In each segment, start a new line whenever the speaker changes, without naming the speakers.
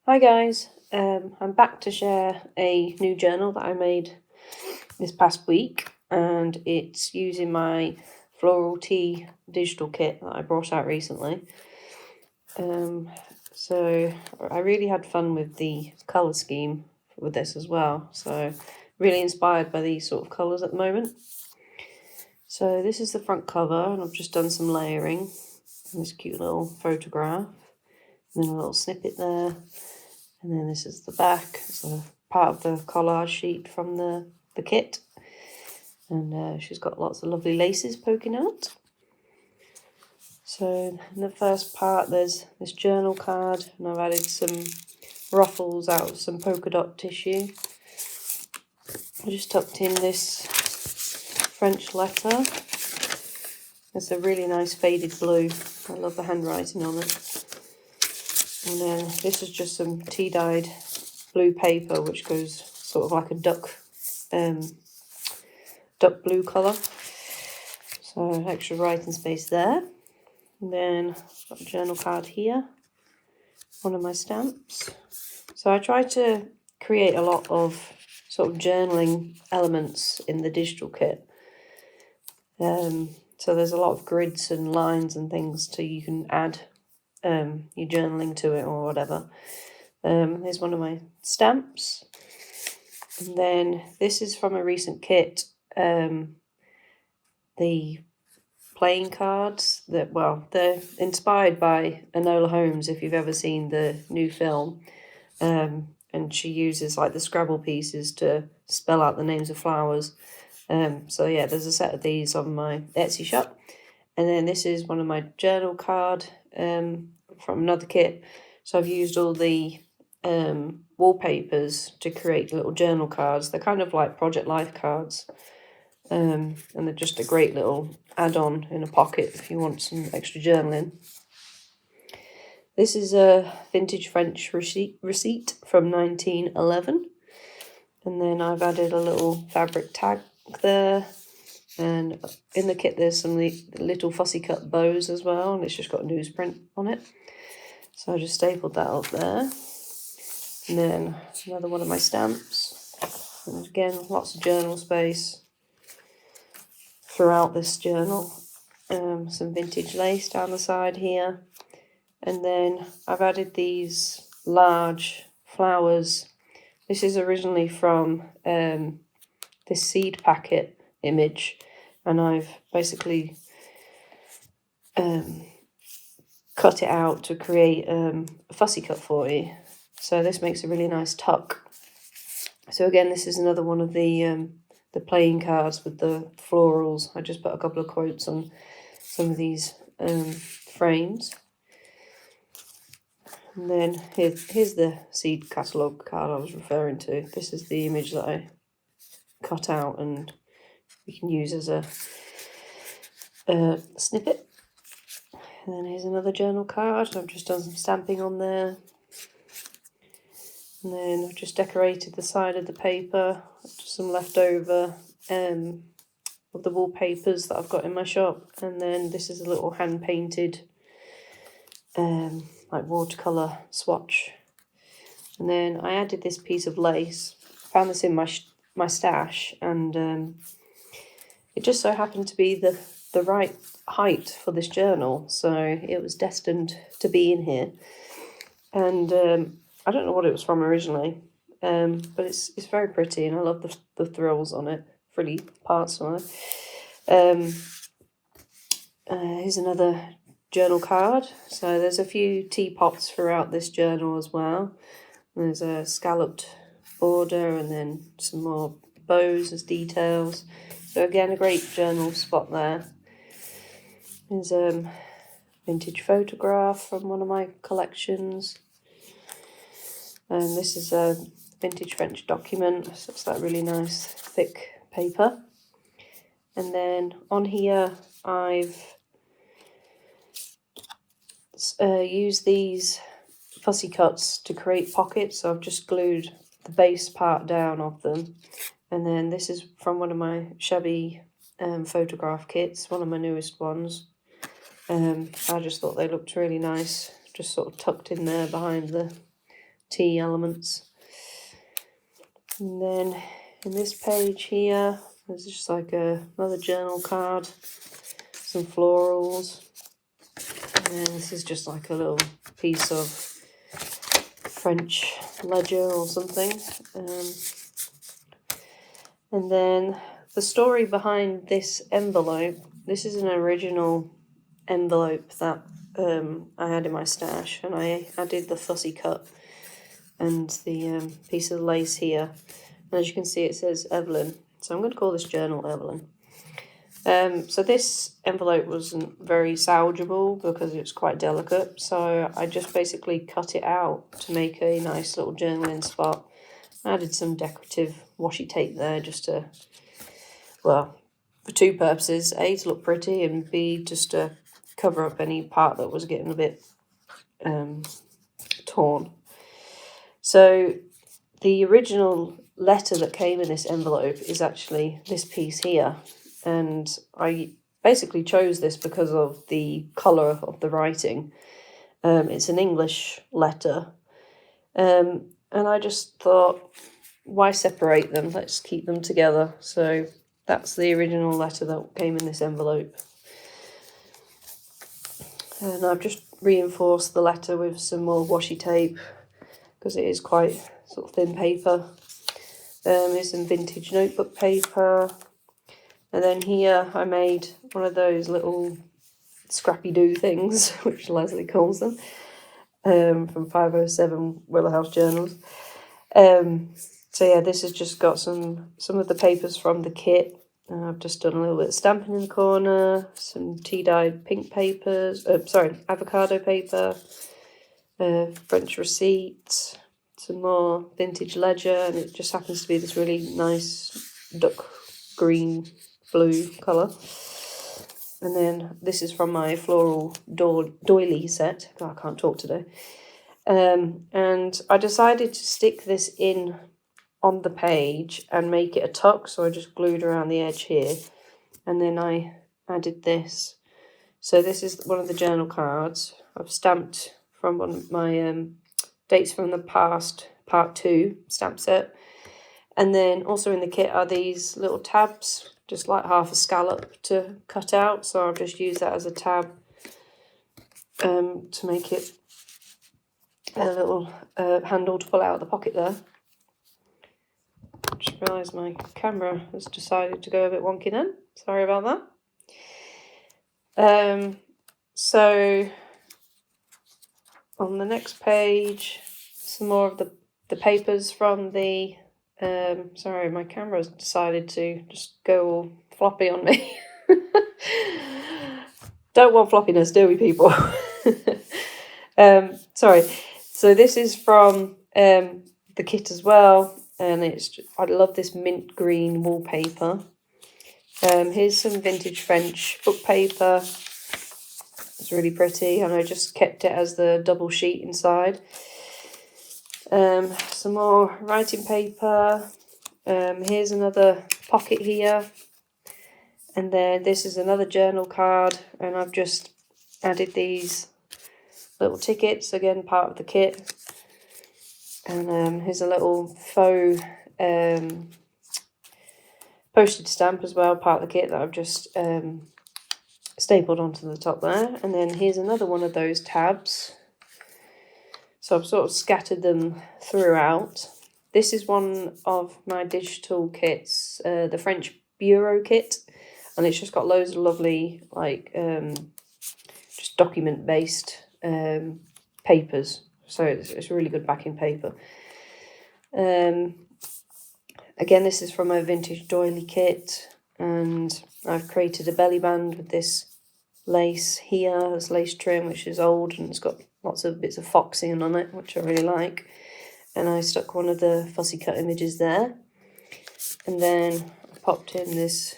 Hi guys, I'm back to share a new journal that I made this past week, and it's using my Floral tea digital kit that I brought out recently. So I really had fun with the colour scheme with this as well, so really inspired by these sort of colours at the moment. So this is the front cover, and I've just done some layering, this cute little photograph, and then a little snippet there. And then this is the back, it's a part of the collage sheet from the kit. And she's got lots of lovely laces poking out. So in the first part there's this journal card, and I've added some ruffles out of some polka dot tissue. I just tucked in this French letter. It's a really nice faded blue. I love the handwriting on it. And then this is just some tea-dyed blue paper, which goes sort of like a duck blue colour. So extra writing space there. And then I've got a journal card here, one of my stamps. So I try to create a lot of sort of journaling elements in the digital kit. So there's a lot of grids and lines and things so you can add your journaling to it or whatever. Here's one of my stamps. And then this is from a recent kit, the playing cards they're inspired by Enola Holmes, if you've ever seen the new film. And she uses like the Scrabble pieces to spell out the names of flowers. So yeah, there's a set of these on my Etsy shop. And then this is one of my journal card from another kit. So I've used all the wallpapers to create little journal cards. They're kind of like Project Life cards. And they're just a great little add-on in a pocket if you want some extra journaling. This is a vintage French receipt from 1911. And then I've added a little fabric tag there. And in the kit there's some little fussy cut bows as well, and it's just got a newsprint on it. So I just stapled that up there. And then another one of my stamps. And again, lots of journal space throughout this journal. Some vintage lace down the side here. And then I've added these large flowers. This is originally from this seed packet image, and I've basically cut it out to create a fussy cut for you. So this makes a really nice tuck. So again, this is another one of the playing cards with the florals. I just put a couple of quotes on some of these frames. And then here's the seed catalogue card I was referring to. This is the image that I cut out and we can use as a snippet. And then here's another journal card. I've just done some stamping on there. And then I've just decorated the side of the paper, just some leftover of the wallpapers that I've got in my shop. And then this is a little hand-painted like watercolour swatch. And then I added this piece of lace. I found this in my stash, and it just so happened to be the right height for this journal, so it was destined to be in here. And I don't know what it was from originally, but it's very pretty, and I love the thrills on it, frilly parts on it. Here's another journal card. So there's a few teapots throughout this journal as well. There's a scalloped border and then some more bows as details. So again, a great journal spot there. There's a vintage photograph from one of my collections. And this is a vintage French document. So it's that really nice thick paper. And then on here, I've used these fussy cuts to create pockets. So I've just glued the base part down of them. And then this is from one of my Shabby photograph kits, one of my newest ones. I just thought they looked really nice, just sort of tucked in there behind the tea elements. And then in this page here, there's just like another journal card, some florals, and then this is just like a little piece of French ledger or something. And then the story behind this envelope, this is an original envelope that I had in my stash, and I added the fussy cut and the piece of lace here. And as you can see, it says Evelyn, so I'm going to call this journal Evelyn. So this envelope wasn't very salvageable because it's quite delicate, so I just basically cut it out to make a nice little journaling spot. I added some decorative washi tape there just to, well, for two purposes: A, to look pretty, and B, just to cover up any part that was getting a bit torn. So the original letter that came in this envelope is actually this piece here, and I basically chose this because of the colour of the writing. It's an English letter, and I just thought, why separate them? Let's keep them together. So that's the original letter that came in this envelope. And I've just reinforced the letter with some more washi tape because it is quite sort of thin paper. Here's some vintage notebook paper. And then here I made one of those little scrappy-doo things, which Leslie calls them, from 507 Willow House Journals. So yeah, this has just got some of the papers from the kit. I've just done a little bit of stamping in the corner, some tea-dyed pink papers, avocado paper, French receipt, some more vintage ledger, and it just happens to be this really nice duck green blue colour. And then this is from my floral doily set. God, I can't talk today. And I decided to stick this in on the page and make it a tuck, so I just glued around the edge here, and then I added this. So this is one of the journal cards I've stamped from one of my dates from the past part 2 stamp set. And then also in the kit are these little tabs, just like half a scallop to cut out, so I've just used that as a tab to make it a little handle to pull out of the pocket there. Just realised my camera has decided to go a bit wonky then. Sorry about that. So on the next page, some more of the papers from the... sorry, my camera's decided to just go all floppy on me. Don't want floppiness, do we, people? Sorry. So this is from the kit as well. And I love this mint green wallpaper. Here's some vintage French book paper. It's really pretty, and I just kept it as the double sheet inside. Some more writing paper. Here's another pocket here. And then this is another journal card, and I've just added these little tickets, again part of the kit. And here's a little faux postage stamp as well, part of the kit that I've just stapled onto the top there. And then here's another one of those tabs. So I've sort of scattered them throughout. This is one of my digital kits, the French Bureau kit. And it's just got loads of lovely, like, just document-based papers. So it's really good backing paper. Again, this is from my vintage doily kit, and I've created a belly band with this lace here, this lace trim, which is old and it's got lots of bits of foxing on it, which I really like. And I stuck one of the fussy cut images there. And then I popped in this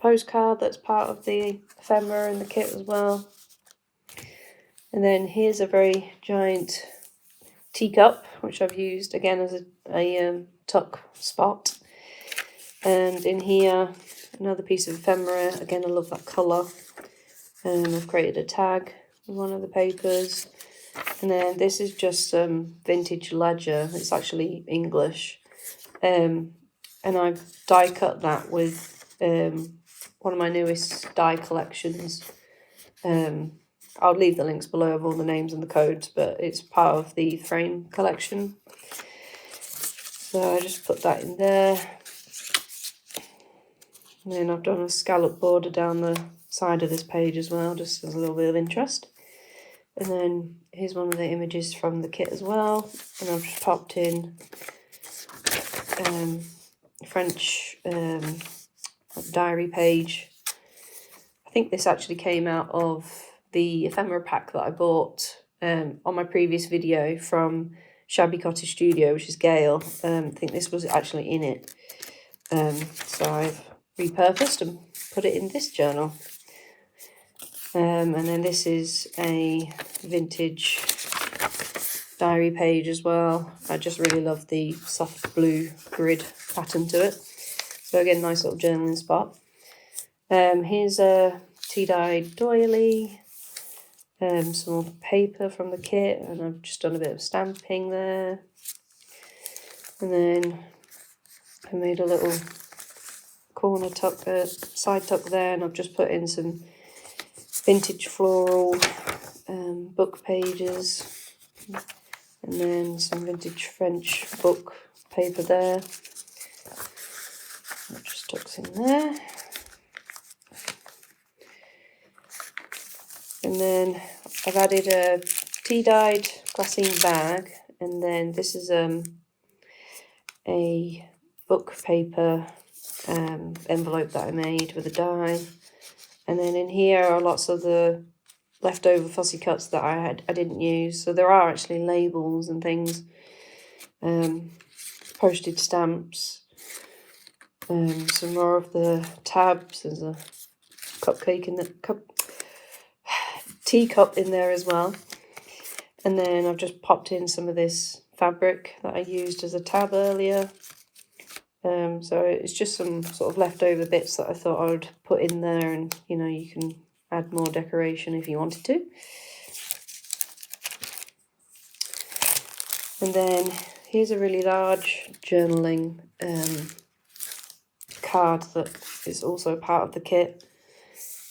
postcard that's part of the ephemera in the kit as well. And then here's a very giant teacup, which I've used again as a tuck spot. And in here, another piece of ephemera. Again, I love that colour. And I've created a tag with one of the papers. And then this is just some vintage ledger. It's actually English. And I've die cut that with one of my newest die collections. I'll leave the links below of all the names and the codes, but it's part of the frame collection. So I just put that in there. And then I've done a scallop border down the side of this page as well, just as a little bit of interest. And then here's one of the images from the kit as well. And I've just popped in French diary page. I think this actually came out of the ephemera pack that I bought on my previous video from Shabby Cottage Studio, which is Gail. I think this was actually in it. So I've repurposed and put it in this journal. And then this is a vintage diary page as well. I just really love the soft blue grid pattern to it. So again, nice little journaling spot. Here's a tea-dyed doily, some more paper from the kit, and I've just done a bit of stamping there. And then I made a little corner tuck, side tuck there, and I've just put in some vintage floral book pages, and then some vintage French book paper there. That just tucks in there. And then I've added a tea-dyed glassine bag, and then this is a book paper envelope that I made with a die. And then in here are lots of the leftover fussy cuts that I didn't use. So there are actually labels and things, postage stamps, some more of the tabs. There's a cupcake in the teacup in there as well. And then I've just popped in some of this fabric that I used as a tab earlier. So it's just some sort of leftover bits that I thought I would put in there, and you know, you can add more decoration if you wanted to. And then here's a really large journaling card that is also part of the kit.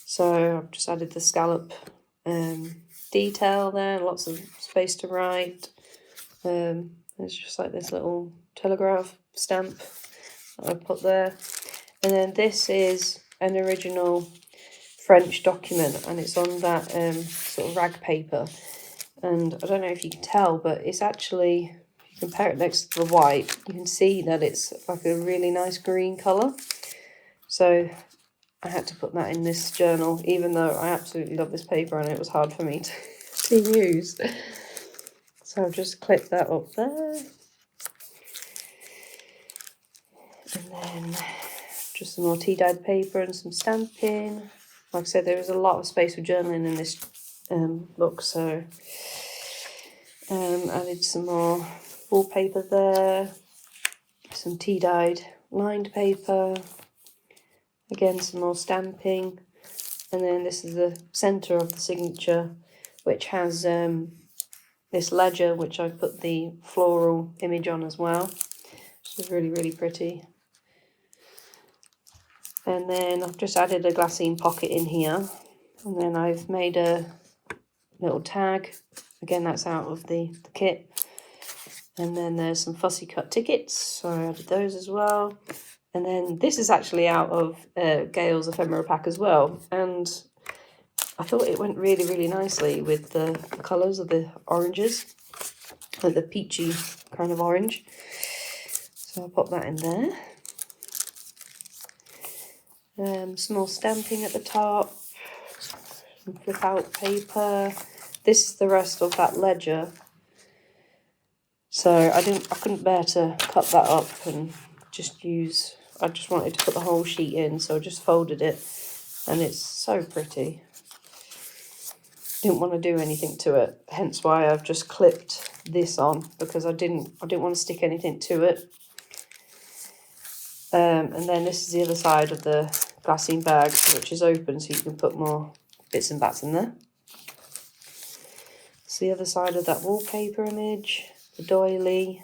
So I've just added the scallop detail there, lots of space to write. There's just like this little telegraph stamp that I put there. And then this is an original French document, and it's on that sort of rag paper. And I don't know if you can tell, but it's actually, if you compare it next to the white, you can see that it's like a really nice green colour. So I had to put that in this journal, even though I absolutely love this paper and it was hard for me to use. So I've just clipped that up there. And then just some more tea-dyed paper and some stamping. Like I said, there was a lot of space for journaling in this book, so added some more wallpaper there, some tea-dyed lined paper, again some more stamping, and then this is the centre of the signature, which has this ledger, which I put the floral image on as well, which is really, really pretty. And then I've just added a glassine pocket in here, and then I've made a little tag. Again, that's out of the kit. And then there's some fussy cut tickets, so I added those as well. And then this is actually out of Gail's ephemera pack as well. And I thought it went really, really nicely with the colours of the oranges, like the peachy kind of orange. So I'll pop that in there. Some more stamping at the top, some flip out paper. This is the rest of that ledger. So I couldn't bear to cut that up and just use, I just wanted to put the whole sheet in, so I just folded it, and it's so pretty. Didn't want to do anything to it, hence why I've just clipped this on, because I didn't want to stick anything to it. And then this is the other side of the glassine bag, which is open, so you can put more bits and bats in there. It's the other side of that wallpaper image, the doily,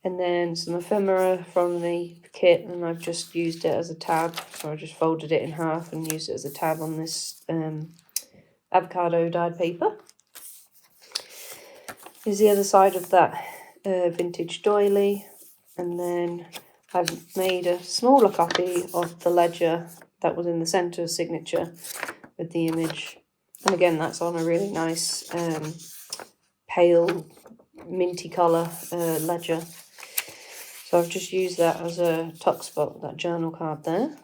and then some ephemera from the kit, and I've just used it as a tab. So I just folded it in half and used it as a tab on this avocado dyed paper. Here's the other side of that vintage doily, and then I've made a smaller copy of the ledger that was in the centre signature with the image. And again, that's on a really nice pale minty colour ledger. So I've just used that as a tuck spot, that journal card there.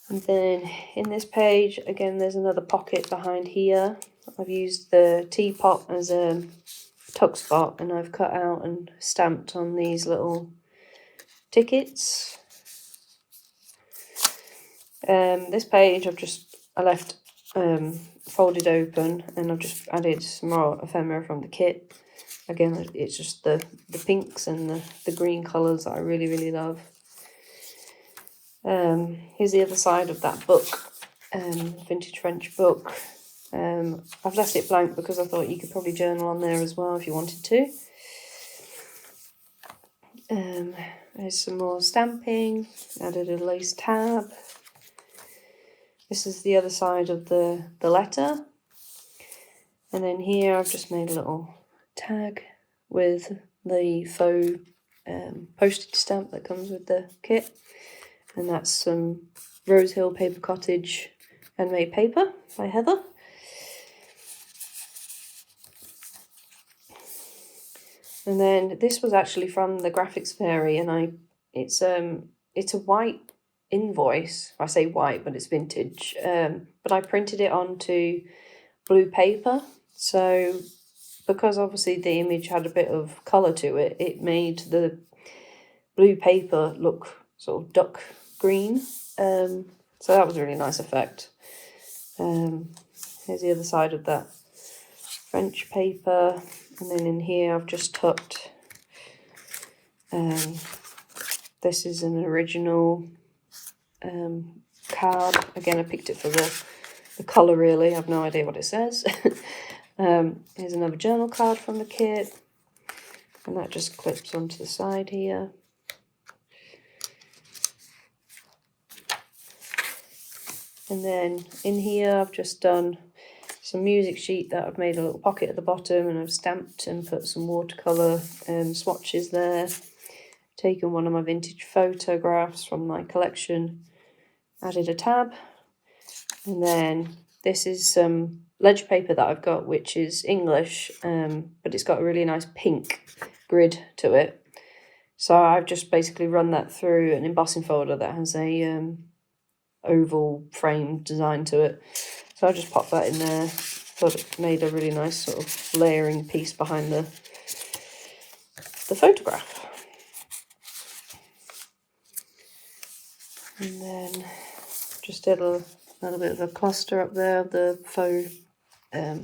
And then in this page, again, there's another pocket behind here. I've used the teapot as a tuck spot, and I've cut out and stamped on these little tickets. This page I left folded open, and I've just added some more ephemera from the kit. Again, it's just the pinks and the green colours that I really, really love. Here's the other side of that book, vintage French book. I've left it blank because I thought you could probably journal on there as well if you wanted to. There's some more stamping, added a lace tab. This is the other side of the letter. And then here I've just made a little tag with the faux postage stamp that comes with the kit. And that's some Rose Hill Paper Cottage handmade paper by Heather. And then this was actually from the Graphics Fairy, and it's a white invoice. I say white, but it's vintage. But I printed it onto blue paper. So because obviously the image had a bit of colour to it, it made the blue paper look sort of duck green. So that was a really nice effect. Here's the other side of that French paper. And then in here I've just tucked, this is an original card. Again, I picked it for the colour really, I have no idea what it says. Here's another journal card from the kit, and that just clips onto the side here. And then in here I've just done some music sheet that I've made a little pocket at the bottom, and I've stamped and put some watercolour swatches there. Taken one of my vintage photographs from my collection, added a tab, and then this is some ledger paper that I've got, which is English, but it's got a really nice pink grid to it. So I've just basically run that through an embossing folder that has a oval frame design to it. So I just popped that in there. Thought it made a really nice sort of layering piece behind the photograph. And then just did a little bit of a cluster up there of the faux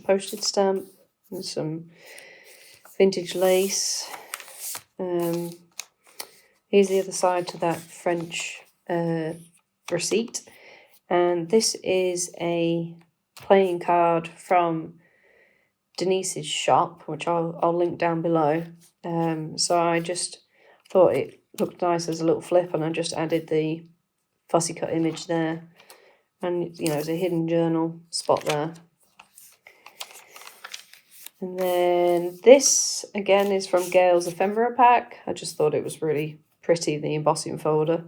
postage stamp and some vintage lace. Here's the other side to that French receipt, and this is a playing card from Denise's shop, which I'll link down below. So I just thought it looked nice as a little flip, and I just added the fussy cut image there, and you know, there's a hidden journal spot there. And then this again is from Gail's ephemera pack. I just thought it was really pretty, the embossing folder.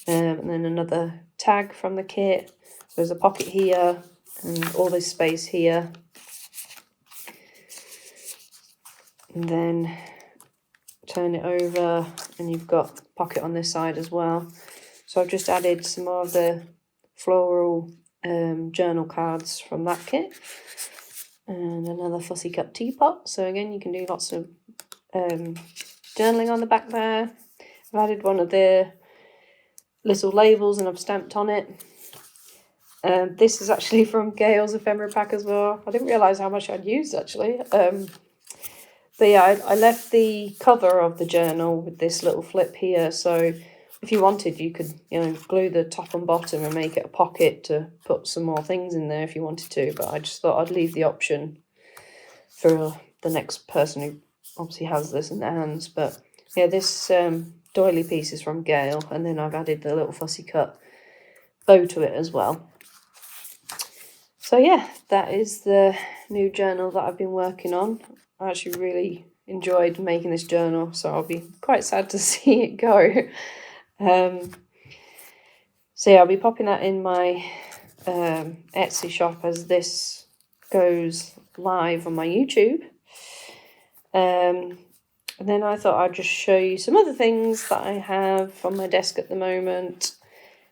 And then another tag from the kit. There's a pocket here and all this space here. And then turn it over and you've got a pocket on this side as well. So I've just added some more of the floral journal cards from that kit. And another fussy cut teapot. So again, you can do lots of journaling on the back there. I've added one of the little labels and I've stamped on it. This is actually from Gail's ephemera pack as well. I didn't realise how much I'd used actually. But yeah, I left the cover of the journal with this little flip here. So if you wanted, you could, you know, glue the top and bottom and make it a pocket to put some more things in there if you wanted to. But I just thought I'd leave the option for the next person who obviously has this in their hands. But yeah, this doily piece is from Gail, and then I've added the little fussy cut bow to it as well. So yeah, that is the new journal that I've been working on. I actually really enjoyed making this journal, so I'll be quite sad to see it go. So yeah, I'll be popping that in my Etsy shop as this goes live on my YouTube. And then I thought I'd just show you some other things that I have on my desk at the moment.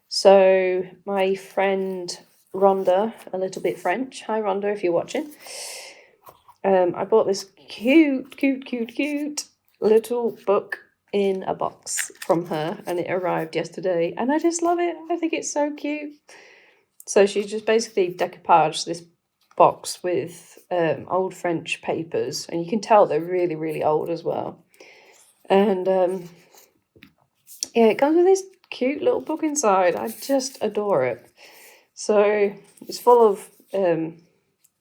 So my friend Rhonda, a little bit French. Hi Rhonda, if you're watching. I bought this cute little book in a box from her, and it arrived yesterday, and I just love it. I think it's so cute. So she just basically decoupaged this box with old French papers, and you can tell they're really, really old as well. And yeah, it comes with this cute little book inside. I just adore it. So it's full of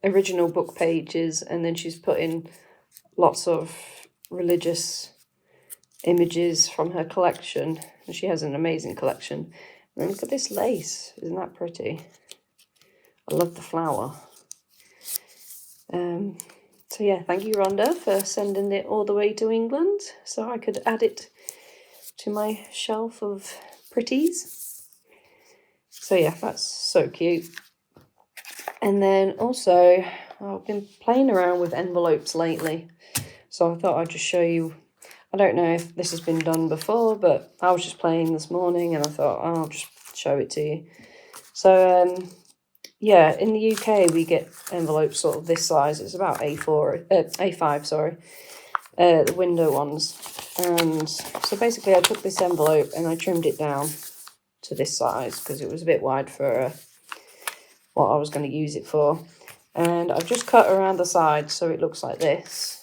original book pages, and then she's put in lots of religious images from her collection, and she has an amazing collection. And look at this lace, isn't that pretty? I love the flower. So yeah, thank you Rhonda for sending it all the way to England so I could add it to my shelf of pretties. So yeah, that's so cute. And then also, I've been playing around with envelopes lately, so I thought I'd just show you. I don't know if this has been done before, but I was just playing this morning and I thought, oh, I'll just show it to you. So yeah, in the UK we get envelopes sort of this size. It's about A5, sorry, the window ones. And so basically I took this envelope and I trimmed it down to this size because it was a bit wide for what I was going to use it for. And I've just cut around the side so it looks like this.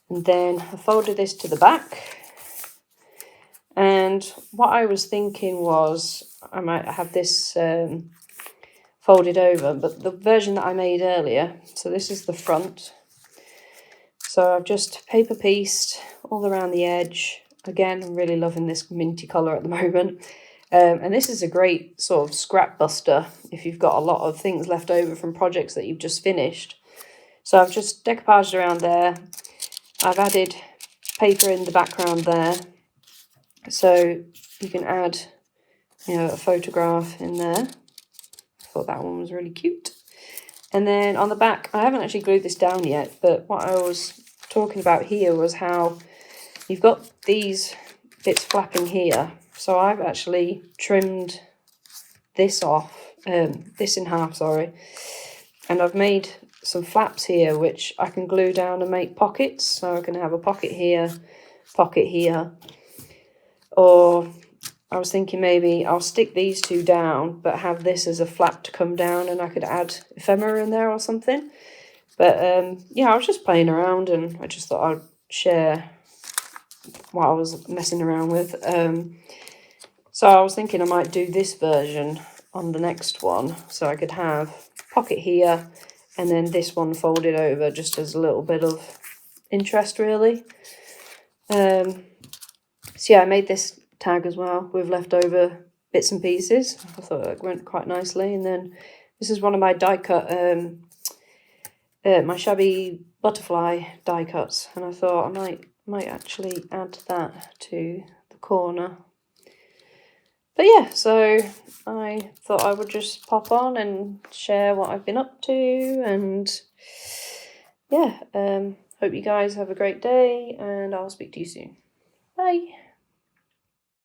And then I folded this to the back. And what I was thinking was I might have this folded over, but the version that I made earlier, so this is the front. So I've just paper pieced all around the edge. Again, I'm really loving this minty colour at the moment. And this is a great sort of scrap buster if you've got a lot of things left over from projects that you've just finished. So I've just decoupaged around there. I've added paper in the background there. So you can add, you know, a photograph in there. I thought that one was really cute. And then on the back, I haven't actually glued this down yet, but what I was talking about here was how you've got these bits flapping here. So I've actually trimmed this off, this in half, sorry. And I've made some flaps here, which I can glue down and make pockets. So I can have a pocket here. Or I was thinking maybe I'll stick these two down, but have this as a flap to come down, and I could add ephemera in there or something. But yeah, I was just playing around, and I just thought I'd share what I was messing around with. So I was thinking I might do this version on the next one, so I could have pocket here, and then this one folded over just as a little bit of interest, really. So yeah, I made this tag as well with leftover bits and pieces. I thought it went quite nicely. And then this is one of my die cut, my Shabby butterfly die cuts, and I thought I might actually add that to the corner. But yeah, so I thought I would just pop on and share what I've been up to, and yeah, hope you guys have a great day, and I'll speak to you soon. Bye.